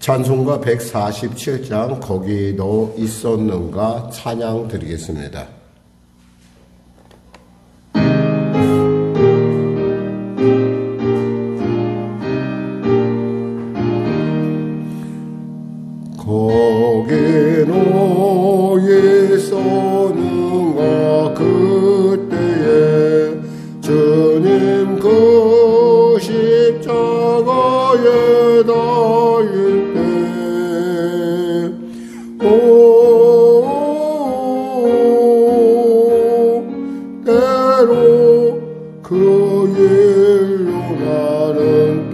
찬송가 147장 거기 너 있었는가 찬양 드리겠습니다. 거기 너 있었는가 그때에 주님 그 십자가에 달릴 때 때로 그 일로 나는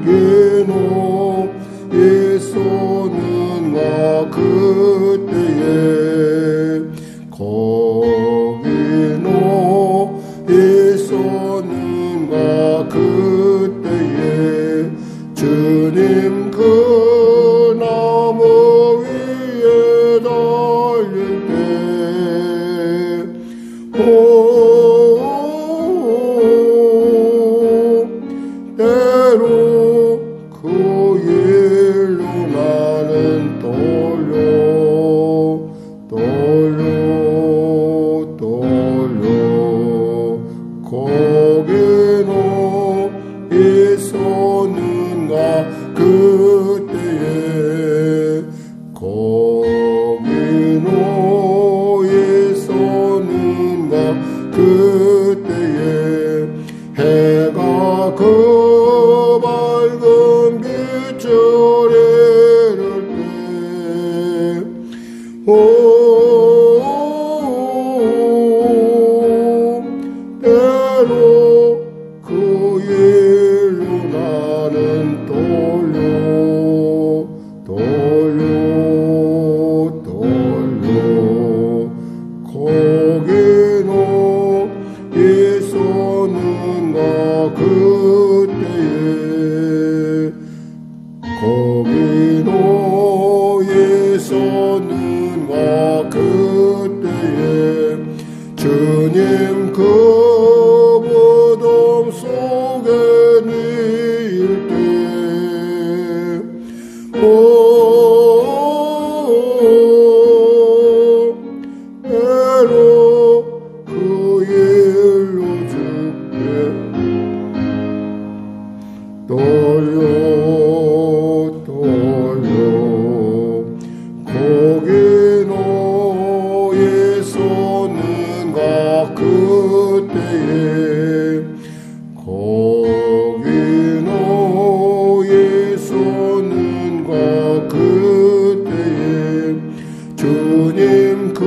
기노 있었는가 그때에 거기 너 있었는가 그때에 주님 그 나무 위에 달릴 때 때로 그 일로 나는 거기 너 있었는가 그때에 거기 너 있었는가 그때에 해가 그 밝은 빛을 이룰 때 때로 그 일로 나는 거기 너 있었는가 그때에 거기 너 있었는가 그때에 주님 그 무덤 속에 누일 때 때로 그 일로 죽게 거기 너 있었는가 그때에 거기 너 있었는가 그때에 주님 그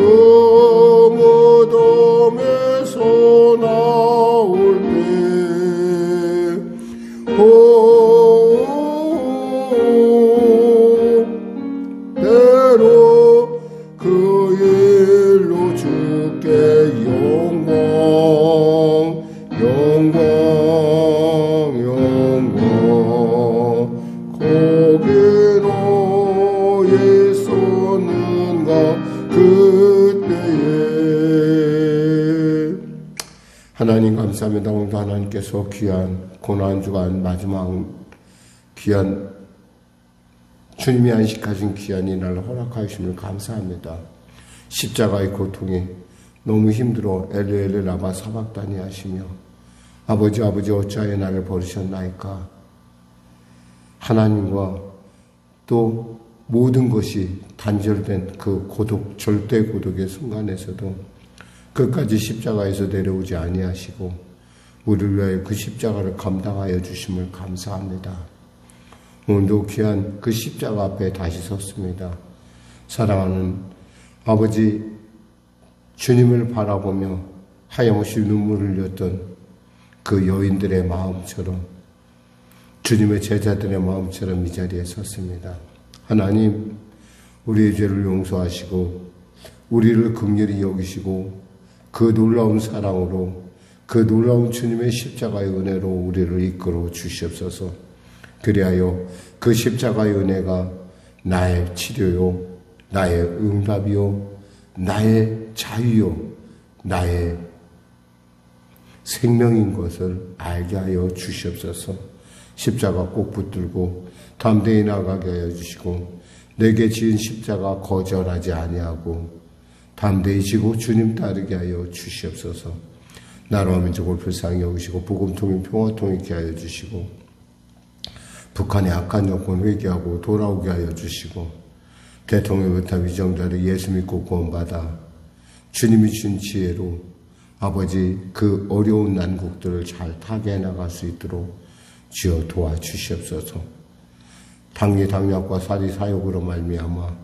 무덤에서 나올 때 때로 그 일로 주께 영광 거기 너 있었는가 그때에 하나님 감사합니다. 오늘도 하나님께서 귀한 고난주간 마지막 귀한 주님이 안식하신 귀한 이날을 허락하심을 감사합니다. 십자가의 고통이 너무 힘들어 엘리 라마 사박다니 하시며 아버지 어찌하여 나를 버리셨나이까. 하나님과 또 모든 것이 단절된 그 고독, 절대 고독의 순간에서도 끝까지 십자가에서 내려오지 아니하시고 우리를 위하여 그 십자가를 감당하여 주심을 감사합니다. 오늘도 귀한 그 십자가 앞에 다시 섰습니다. 사랑하는 아버지 주님을 바라보며 하염없이 눈물을 흘렸던 그 여인들의 마음처럼 주님의 제자들의 마음처럼 이 자리에 섰습니다. 하나님, 우리의 죄를 용서하시고 우리를 긍휼히 여기시고 그 놀라운 사랑으로 그 놀라운 주님의 십자가의 은혜로 우리를 이끌어 주시옵소서. 그리하여 그 십자가의 은혜가 나의 치료요, 나의 응답이요, 나의 자유요, 나의 생명인 것을 알게 하여 주시옵소서. 십자가 꼭 붙들고 담대히 나가게 하여 주시고 내게 지은 십자가 거절하지 아니하고 담대히 지고 주님 따르게 하여 주시옵소서. 나라와 민족을 불쌍히 여기시고 복음통일 평화통일 있게 하여 주시고 북한의 악한 정권 회개하고 돌아오게 하여 주시고 대통령부터 위정자를 예수 믿고 구원받아 주님이 준 지혜로 아버지 그 어려운 난국들을 잘 타개해 나갈 수 있도록 주여 도와주시옵소서. 당리 당략과 사리 사욕으로 말미암아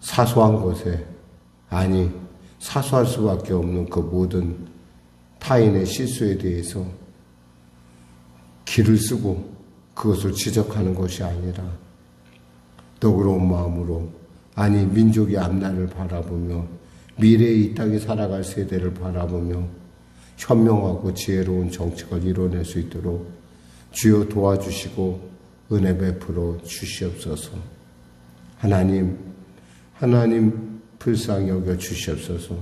사소한 것에 아니 사소할 수밖에 없는 그 모든 타인의 실수에 대해서 기를 쓰고 그것을 지적하는 것이 아니라 너그러운 마음으로 아니 민족의 앞날을 바라보며 미래의 이 땅에 살아갈 세대를 바라보며 현명하고 지혜로운 정책을 이뤄낼 수 있도록 주여 도와주시고 은혜 베풀어 주시옵소서. 하나님 불쌍히 여겨 주시옵소서.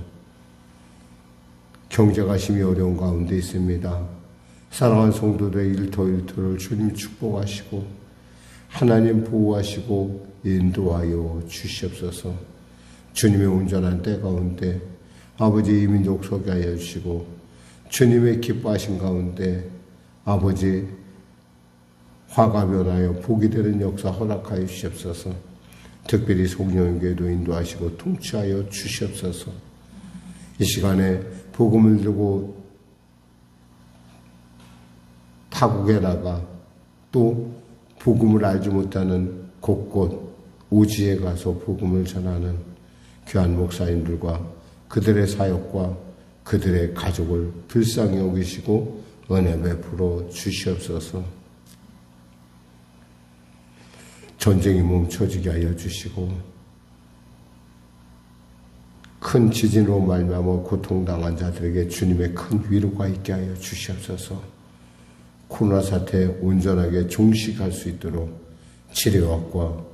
경제가 심히 어려운 가운데 있습니다. 사랑하는 성도들의 일터일터를 주님 축복하시고 하나님 보호하시고 인도하여 주시옵소서. 주님의 온전한 때 가운데 아버지 이 민족 서게 하여 주시고 주님의 기뻐하신 가운데 아버지 화가 변하여 복이 되는 역사 허락하여 주시옵소서. 특별히 송영교회도 인도하시고 통치하여 주시옵소서. 이 시간에 복음을 들고 타국에 나가 또 복음을 알지 못하는 곳곳 오지에 가서 복음을 전하는 귀한 목사님들과 그들의 사역과 그들의 가족을 불쌍히 여기시고 은혜 베풀어 주시옵소서. 전쟁이 멈춰지게 하여 주시고 큰 지진으로 말미암아 고통당한 자들에게 주님의 큰 위로가 있게 하여 주시옵소서. 코로나 사태에 온전하게 종식할 수 있도록 치료약과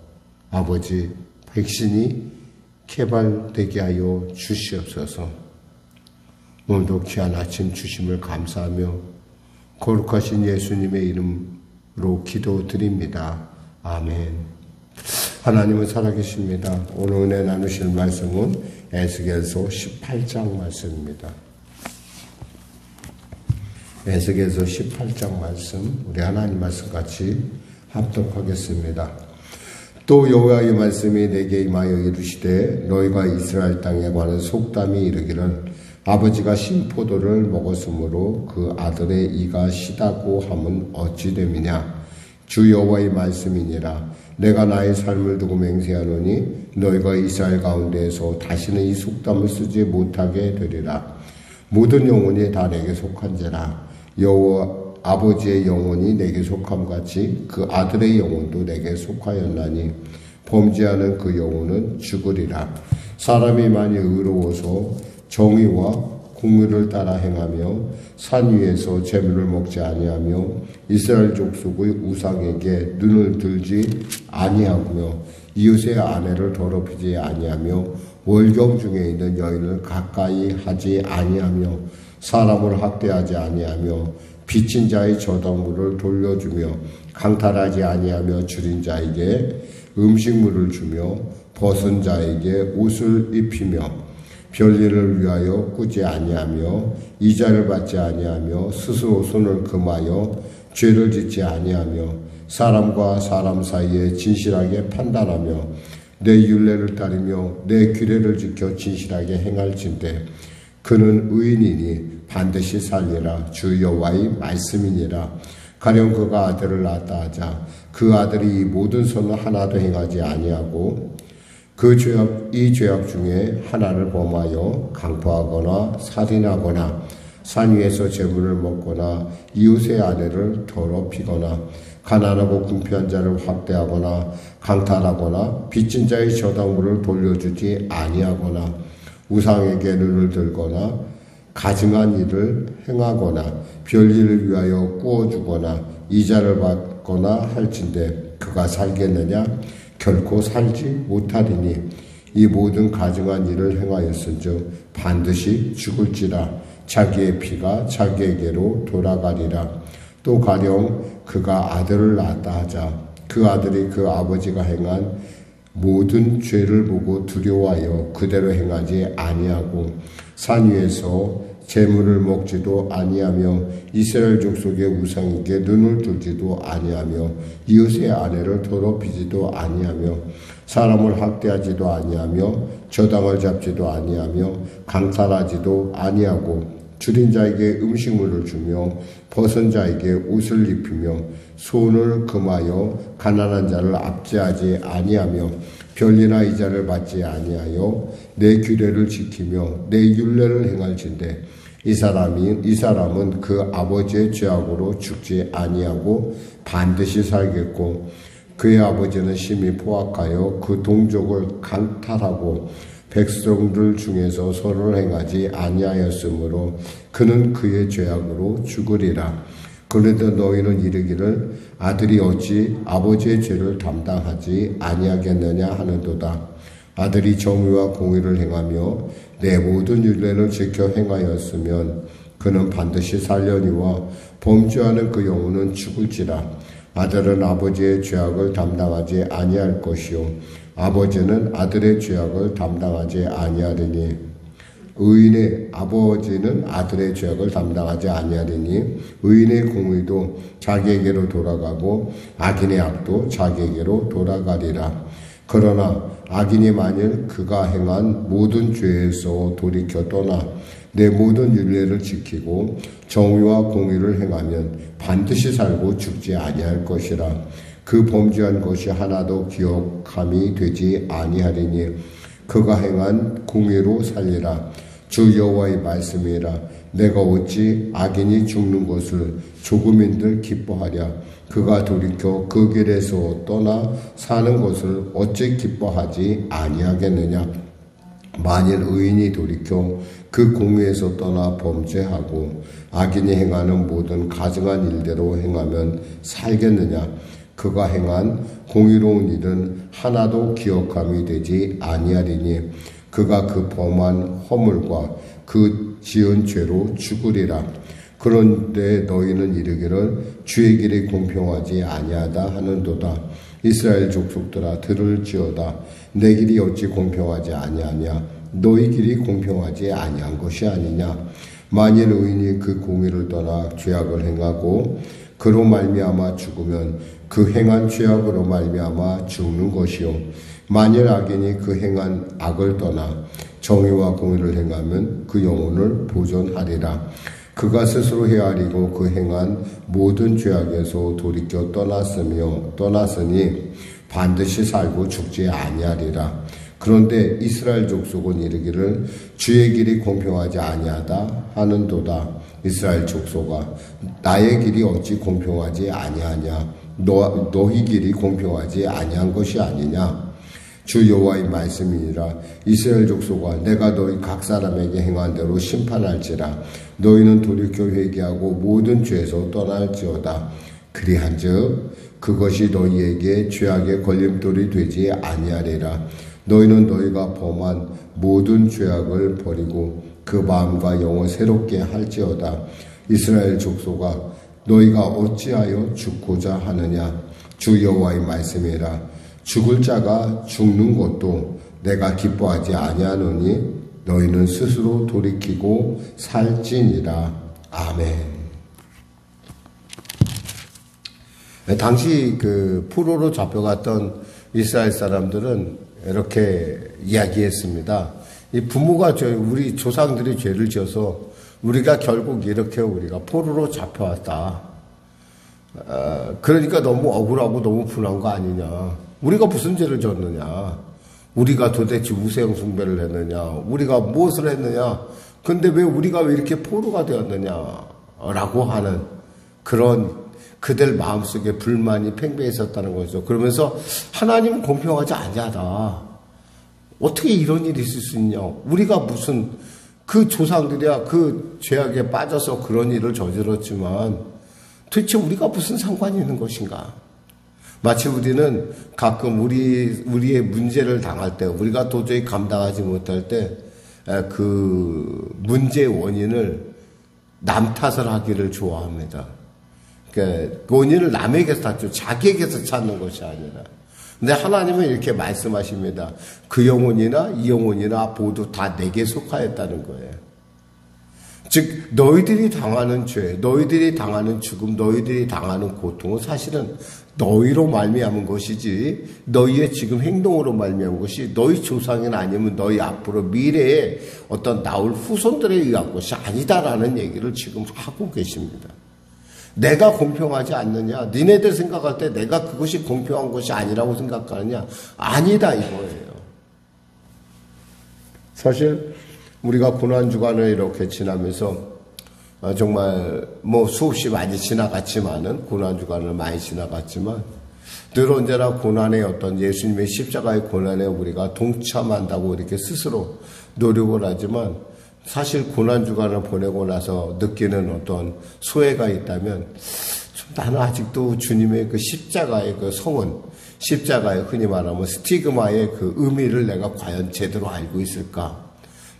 아버지 백신이 개발되게 하여 주시옵소서. 오늘도 귀한 아침 주심을 감사하며 거룩하신 예수님의 이름으로 기도드립니다. 아멘. 하나님은 살아계십니다. 오늘 은혜 나누실 말씀은 에스겔서 18장 말씀입니다. 에스겔서 18장 말씀, 우리 하나님 말씀 같이 합독하겠습니다. 또 여호와의 말씀이 내게 임하여 이르시되 너희가 이스라엘 땅에 관한 속담이 이르기를 아버지가 신 포도를 먹었으므로 그 아들의 이가 시다고 함은 어찌 됨이냐. 주 여호와의 말씀이니라. 내가 나의 삶을 두고 맹세하노니 너희가 이스라엘 가운데에서 다시는 이 속담을 쓰지 못하게 되리라. 모든 영혼이 다 내게 속한지라. 여호와 아버지의 영혼이 내게 속함같이 그 아들의 영혼도 내게 속하였나니 범죄하는 그 영혼은 죽으리라. 사람이 많이 의로워서 정의와 공의를 따라 행하며 산 위에서 재물을 먹지 아니하며 이스라엘 족속의 우상에게 눈을 들지 아니하며 이웃의 아내를 더럽히지 아니하며 월경 중에 있는 여인을 가까이 하지 아니하며 사람을 학대하지 아니하며 빚진 자의 저당물을 돌려주며 강탈하지 아니하며 줄인 자에게 음식물을 주며 벗은 자에게 옷을 입히며 별일을 위하여 꾸지 아니하며 이자를 받지 아니하며 스스로 손을 금하여 죄를 짓지 아니하며 사람과 사람 사이에 진실하게 판단하며 내 율례를 따르며 내 규례를 지켜 진실하게 행할진대 그는 의인이니 반드시 살리라. 주 여호와의 말씀이니라. 가령 그가 아들을 낳았다 하자 그 아들이 이 모든 선을 하나도 행하지 아니하고 이 죄악 중에 하나를 범하여 강포하거나 살인하거나 산 위에서 재물을 먹거나 이웃의 아내를 더럽히거나 가난하고 궁핍한 자를 확대하거나 강탈하거나 빚진 자의 저당물을 돌려주지 아니하거나 우상에게 눈을 들거나 가증한 일을 행하거나 별일을 위하여 꾸어주거나 이자를 받거나 할진대 그가 살겠느냐? 결코 살지 못하리니 이 모든 가증한 일을 행하였은즉 반드시 죽을지라. 자기의 피가 자기에게로 돌아가리라. 또 가령 그가 아들을 낳았다 하자 그 아들이 그 아버지가 행한 모든 죄를 보고 두려워하여 그대로 행하지 아니하고 산 위에서 재물을 먹지도 아니하며 이스라엘 족속의 우상에게 눈을 들지도 아니하며 이웃의 아내를 더럽히지도 아니하며 사람을 학대하지도 아니하며 저당을 잡지도 아니하며 강탈하지도 아니하고 줄인 자에게 음식물을 주며 벗은 자에게 옷을 입히며 손을 금하여 가난한 자를 압제하지 아니하며 별이나 이자를 받지 아니하여 내 규례를 지키며 내 율례를 행할진대 이 사람은 그 아버지의 죄악으로 죽지 아니하고 반드시 살겠고 그의 아버지는 심히 포악하여 그 동족을 강탈하고 백성들 중에서 선을 행하지 아니하였으므로 그는 그의 죄악으로 죽으리라. 그런데 너희는 이르기를 아들이 어찌 아버지의 죄를 담당하지 아니하겠느냐 하는도다. 아들이 정의와 공의를 행하며 내 모든 율례를 지켜 행하였으면 그는 반드시 살려니와 범죄하는 그 영혼은 죽을지라. 아들은 아버지의 죄악을 담당하지 아니할 것이요 아버지는 아들의 죄악을 담당하지 아니하리니 의인의 아버지는 아들의 죄악을 담당하지 아니하리니 의인의 공의도 자기에게로 돌아가고 악인의 악도 자기에게로 돌아가리라. 그러나 악인이 만일 그가 행한 모든 죄에서 돌이켜 떠나 내 모든 율례를 지키고 정의와 공의를 행하면 반드시 살고 죽지 아니할 것이라. 그 범죄한 것이 하나도 기억함이 되지 아니하리니 그가 행한 공의로 살리라. 주 여호와의 말씀이라. 내가 어찌 악인이 죽는 것을 조금인들 기뻐하랴. 그가 돌이켜 그 길에서 떠나 사는 것을 어찌 기뻐하지 아니하겠느냐. 만일 의인이 돌이켜 그 공의에서 떠나 범죄하고 악인이 행하는 모든 가증한 일대로 행하면 살겠느냐. 그가 행한 공의로운 일은 하나도 기억함이 되지 아니하리니 그가 그 범한 허물과 그 지은 죄로 죽으리라. 그런데 너희는 이르기를 주의 길이 공평하지 아니하다 하는도다. 이스라엘 족속들아 들을지어다. 내 길이 어찌 공평하지 아니하냐. 너희 길이 공평하지 아니한 것이 아니냐. 만일 의인이 그 공의를 떠나 죄악을 행하고 그로 말미암아 죽으면 그 행한 죄악으로 말미암아 죽는 것이요 만일 악인이 그 행한 악을 떠나 정의와 공의를 행하면 그 영혼을 보존하리라. 그가 스스로 헤아리고 그 행한 모든 죄악에서 돌이켜 떠났으니 반드시 살고 죽지 아니하리라. 그런데 이스라엘 족속은 이르기를 주의 길이 공평하지 아니하다 하는도다. 이스라엘 족속아 나의 길이 어찌 공평하지 아니하냐. 너희 길이 공평하지 아니한 것이 아니냐. 주 여호와의 말씀이니라. 이스라엘 족속아 내가 너희 각 사람에게 행한 대로 심판할지라. 너희는 돌이켜 회개하고 모든 죄에서 떠날지어다. 그리한즉 그것이 너희에게 죄악의 걸림돌이 되지 아니하리라. 너희는 너희가 범한 모든 죄악을 버리고 그 마음과 영을 새롭게 할지어다. 이스라엘 족속아 너희가 어찌하여 죽고자 하느냐. 주 여호와의 말씀이라. 죽을 자가 죽는 것도 내가 기뻐하지 아니하노니 너희는 스스로 돌이키고 살지니라. 아멘. 당시 그 포로로 잡혀갔던 이스라엘 사람들은 이렇게 이야기했습니다. 이 부모가 우리 조상들이 죄를 지어서 우리가 결국 이렇게 우리가 포로로 잡혀왔다. 그러니까 너무 억울하고 너무 분한 거 아니냐. 우리가 무슨 죄를 졌느냐. 우리가 도대체 우상 숭배를 했느냐. 우리가 무엇을 했느냐. 근데 왜 우리가 왜 이렇게 포로가 되었느냐. 라고 하는 그런 그들 마음속에 불만이 팽배했었다는 거죠. 그러면서 하나님은 공평하지 아니하다. 어떻게 이런 일이 있을 수 있냐. 우리가 무슨 그 조상들이야 그 죄악에 빠져서 그런 일을 저질렀지만 도대체 우리가 무슨 상관이 있는 것인가. 마치 우리는 가끔 우리의 문제를 당할 때 우리가 도저히 감당하지 못할 때 그 문제의 원인을 남 탓을 하기를 좋아합니다. 그러니까 원인을 남에게서 찾죠. 자기에게서 찾는 것이 아니라. 근데 하나님은 이렇게 말씀하십니다. 그 영혼이나 이 영혼이나 모두 다 내게 속하였다는 거예요. 즉 너희들이 당하는 죄, 너희들이 당하는 죽음, 너희들이 당하는 고통은 사실은 너희로 말미암은 것이지 너희의 지금 행동으로 말미암은 것이 너희 조상이나 아니면 너희 앞으로 미래에 어떤 나올 후손들에 의한 것이 아니다라는 얘기를 지금 하고 계십니다. 내가 공평하지 않느냐? 니네들 생각할 때 내가 그것이 공평한 것이 아니라고 생각하느냐? 아니다 이거예요. 사실 우리가 고난주간을 이렇게 지나면서 정말 뭐 수없이 많이 지나갔지만은 고난주간을 많이 지나갔지만 늘 언제나 고난의 어떤 예수님의 십자가의 고난에 우리가 동참한다고 이렇게 스스로 노력을 하지만 사실 고난주간을 보내고 나서 느끼는 어떤 소외가 있다면 나는 아직도 주님의 그 십자가의 그 성은 십자가의 흔히 말하면 스티그마의 그 의미를 내가 과연 제대로 알고 있을까?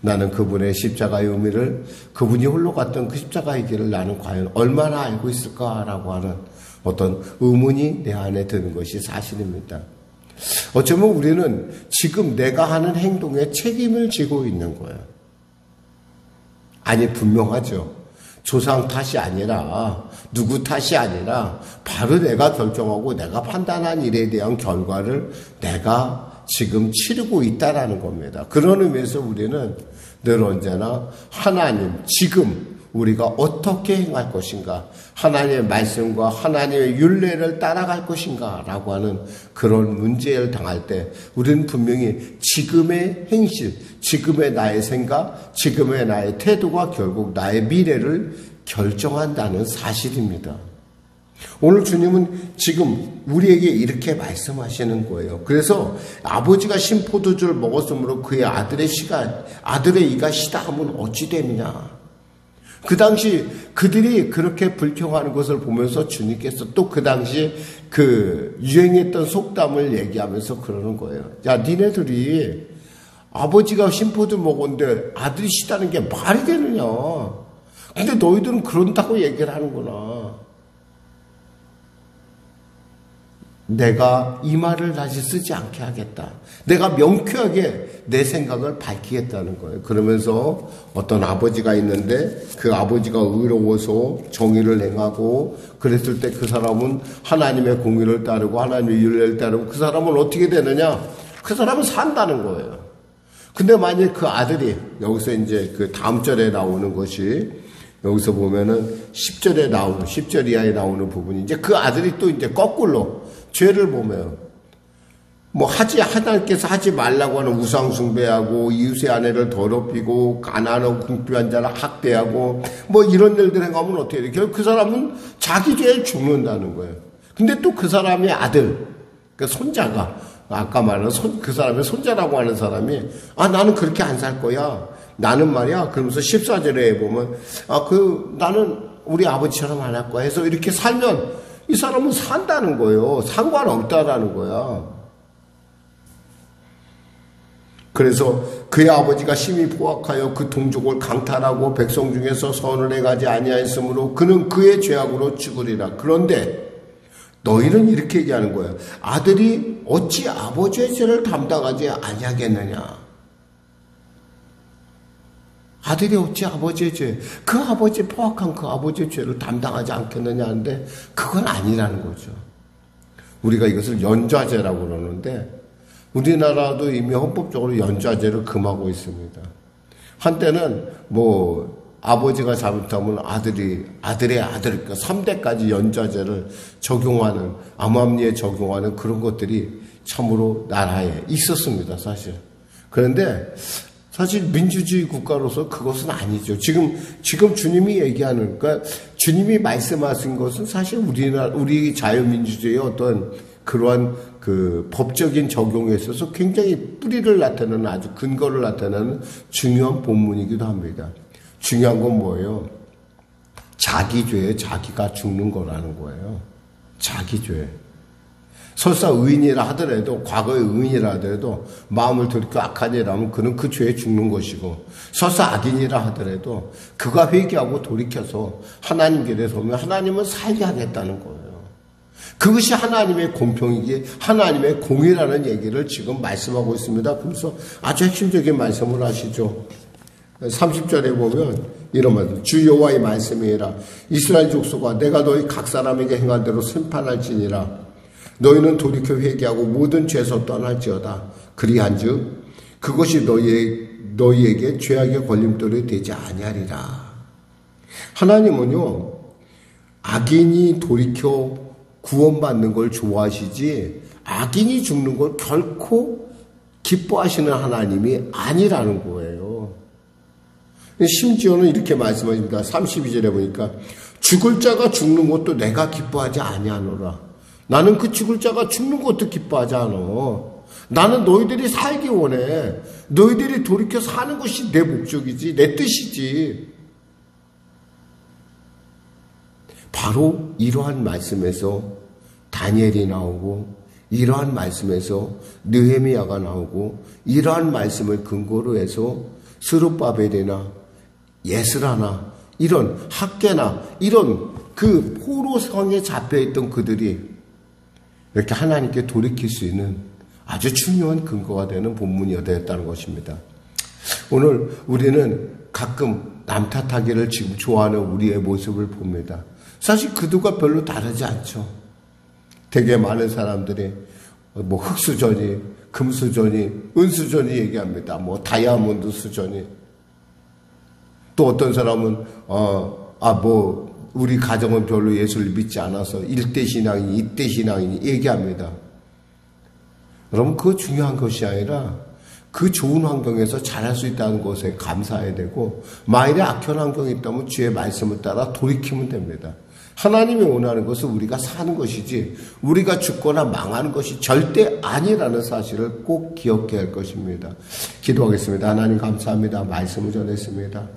나는 그분의 십자가의 의미를 그분이 홀로 갔던 그 십자가의 길을 나는 과연 얼마나 알고 있을까라고 하는 어떤 의문이 내 안에 드는 것이 사실입니다. 어쩌면 우리는 지금 내가 하는 행동에 책임을 지고 있는 거예요. 아니 분명하죠. 조상 탓이 아니라 누구 탓이 아니라 바로 내가 결정하고 내가 판단한 일에 대한 결과를 내가 지금 치르고 있다라는 겁니다. 그런 의미에서 우리는 늘 언제나 하나님 지금 우리가 어떻게 행할 것인가, 하나님의 말씀과 하나님의 율례를 따라갈 것인가 라고 하는 그런 문제를 당할 때 우리는 분명히 지금의 행실, 지금의 나의 생각, 지금의 나의 태도가 결국 나의 미래를 결정한다는 사실입니다. 오늘 주님은 지금 우리에게 이렇게 말씀하시는 거예요. 그래서 아버지가 신 포도주를 먹었으므로 그의 아들의 이가 시다 하면 어찌 되느냐. 그 당시 그들이 그렇게 불평하는 것을 보면서 주님께서 또 그 당시 그 유행했던 속담을 얘기하면서 그러는 거예요. 야, 니네들이 아버지가 신포도 먹었는데 아들이 시다는 게 말이 되느냐. 근데 너희들은 그런다고 얘기를 하는구나. 내가 이 말을 다시 쓰지 않게 하겠다. 내가 명쾌하게 내 생각을 밝히겠다는 거예요. 그러면서 어떤 아버지가 있는데 그 아버지가 의로워서 정의를 행하고 그랬을 때 그 사람은 하나님의 공의를 따르고 하나님의 율례를 따르고 그 사람은 어떻게 되느냐? 그 사람은 산다는 거예요. 근데 만약에 그 아들이 여기서 이제 그 다음 절에 나오는 것이 여기서 보면은 10절 이하에 나오는 부분이 이제 그 아들이 또 이제 거꾸로 죄를 보면 하나님께서 하지 말라고 하는 우상 숭배하고 이웃의 아내를 더럽히고 가난하고 궁핍한 자를 학대하고 이런 일들 행하면 어떻게 돼요? 결국 그 사람은 자기 죄에 죽는다는 거예요. 근데 또 그 사람의 아들, 그 손자가 아까 말한 그 사람의 손자라고 하는 사람이 나는 그렇게 안 살 거야. 나는 말이야. 그러면서 14절에 보면 나는 우리 아버지처럼 안 할 거야 해서 이렇게 살면 이 사람은 산다는 거예요. 상관없다라는 거야. 그래서 그의 아버지가 심히 포악하여 그 동족을 강탈하고 백성 중에서 선을 행하지 아니하였으므로 그는 그의 죄악으로 죽으리라. 그런데 너희는 이렇게 얘기하는 거예요. 아들이 어찌 아버지의 죄를 담당하지 아니하겠느냐. 아들이 어찌 아버지의 죄, 그 아버지 포악한 그 아버지의 죄를 담당하지 않겠느냐 하는데 그건 아니라는 거죠. 우리가 이것을 연좌제라고 그러는데 우리나라도 이미 헌법적으로 연좌제를 금하고 있습니다. 한때는 아버지가 잘못하면 아들의 아들, 그러니까 3대까지 연좌제를 적용하는, 암암리에 적용하는 그런 것들이 참으로 나라에 있었습니다, 사실. 그런데 사실 민주주의 국가로서 그것은 아니죠. 지금 주님이 얘기하는, 그러니까 주님이 말씀하신 것은 사실 우리 자유민주주의의 어떤 그러한 그 법적인 적용에 있어서 굉장히 뿌리를 나타내는 아주 근거를 나타내는 중요한 본문이기도 합니다. 중요한 건 뭐예요? 자기 죄에 자기가 죽는 거라는 거예요. 자기 죄. 설사 의인이라 하더라도, 과거의 의인이라 하더라도 마음을 돌이켜 악한 일 하면 그는 그 죄에 죽는 것이고, 설사 악인이라 하더라도 그가 회개하고 돌이켜서 하나님 길에 서면 하나님은 살게 하겠다는 거예요. 그것이 하나님의 공평이기, 하나님의 공의라는 얘기를 지금 말씀하고 있습니다. 그래서 아주 핵심적인 말씀을 하시죠. 30절에 보면 이런 말, 주 여호와의 말씀이라. 이스라엘 족속아, 내가 너희 각 사람에게 행한 대로 심판할지니라. 너희는 돌이켜 회개하고 모든 죄에서 떠날지어다. 그리한즉 그것이 너희에게 죄악의 걸림돌이 되지 아니하리라. 하나님은요, 악인이 돌이켜 구원받는 걸 좋아하시지 악인이 죽는 걸 결코 기뻐하시는 하나님이 아니라는 거예요. 심지어는 이렇게 말씀하십니다. 32절에 보니까 죽을 자가 죽는 것도 내가 기뻐하지 아니하노라. 나는 그 죽을 자가 죽는 것도 기뻐하지 않아. 나는 너희들이 살기 원해. 너희들이 돌이켜 사는 것이 내 목적이지, 내 뜻이지. 바로 이러한 말씀에서 다니엘이 나오고, 이러한 말씀에서 느헤미야가 나오고, 이러한 말씀을 근거로 해서 스룹바벨이나 예스라나 이런 학계나 이런 그 포로성에 잡혀있던 그들이 이렇게 하나님께 돌이킬 수 있는 아주 중요한 근거가 되는 본문이었다는 것입니다. 오늘 우리는 가끔 남 탓하기를 지금 좋아하는 우리의 모습을 봅니다. 사실 그들과 별로 다르지 않죠. 되게 많은 사람들이 뭐 흙수저니, 금수저니, 은수저니 얘기합니다. 뭐 다이아몬드 수저니. 또 어떤 사람은 우리 가정은 별로 예수를 믿지 않아서 1대 신앙이니 2대 신앙이니 얘기합니다. 여러분, 그거 중요한 것이 아니라 그 좋은 환경에서 잘할 수 있다는 것에 감사해야 되고, 만일에 악한 환경이 있다면 주의 말씀을 따라 돌이키면 됩니다. 하나님이 원하는 것은 우리가 사는 것이지 우리가 죽거나 망하는 것이 절대 아니라는 사실을 꼭 기억해야 할 것입니다. 기도하겠습니다. 하나님 감사합니다. 말씀을 전했습니다.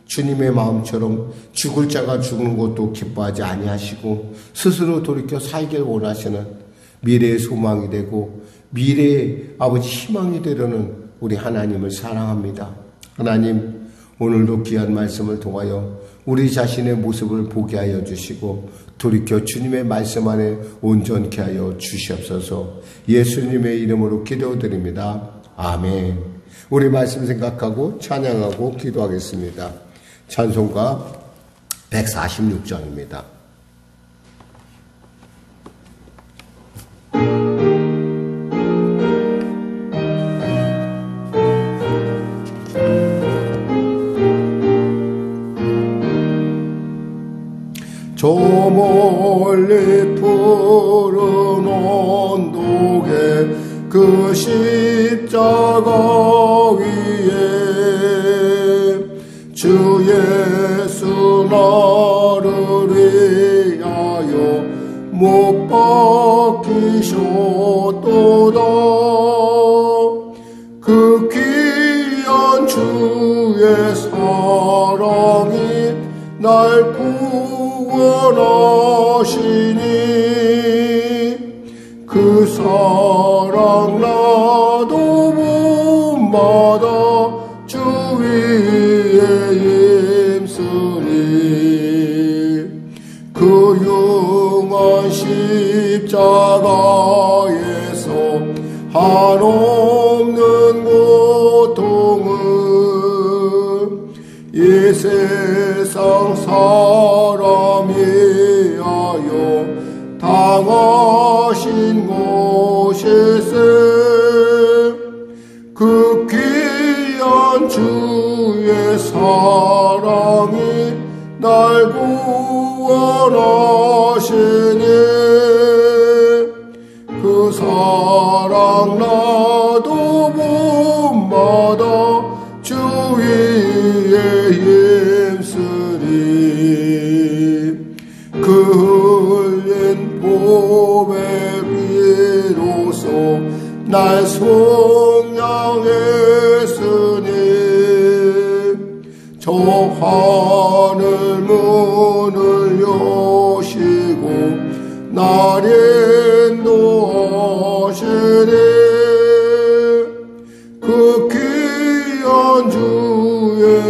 주님의 마음처럼 죽을 자가 죽는 것도 기뻐하지 아니하시고 스스로 돌이켜 살길 원하시는 미래의 소망이 되고 미래의 아버지 희망이 되려는 우리 하나님을 사랑합니다. 하나님, 오늘도 귀한 말씀을 통하여 우리 자신의 모습을 보게 하여 주시고 돌이켜 주님의 말씀 안에 온전케 하여 주시옵소서. 예수님의 이름으로 기도드립니다. 아멘. 우리 말씀 생각하고 찬양하고 기도하겠습니다. 찬송가 146장입니다. 저 멀리 푸른 언덕에 그 십자가 위에 주 예수 나를 위하여 못 박히셨도다. 그 귀한 주의 사랑이 날 구원하시니 그 사랑 나도 본받아 주 위에 힘쓰니 그 흉한 십자가에서 한없는 고통은 이 세상 사람이 하여 당하신 곳일세. 그 귀한 주의 사랑이 날 구원하시니 그 사랑 나도 본받아 주 위에 힘쓰리. 그 흘린 보배 비로소 날 속량했으니 저 하늘 문을 여시고 나를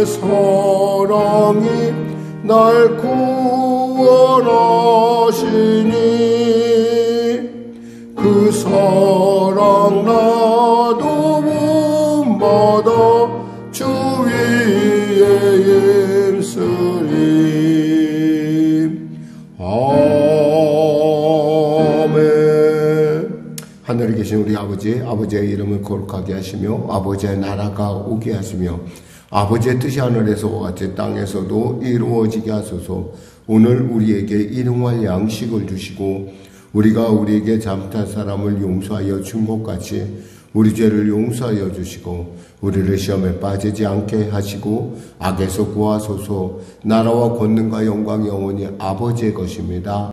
사랑이 날 구원하시니 그 사랑 나도 본받아 주 위에 힘쓰리. 아멘. 하늘에 계신 우리 아버지, 아버지의 이름을 거룩하게 하시며 아버지의 나라가 오게 하시며 아버지의 뜻이 하늘에서와 같이 땅에서도 이루어지게 하소서. 오늘 우리에게 일용할 양식을 주시고 우리가 우리에게 잘못한 사람을 용서하여 준 것 같이 우리 죄를 용서하여 주시고 우리를 시험에 빠지지 않게 하시고 악에서 구하소서. 나라와 권능과 영광이 영원히 아버지의 것입니다.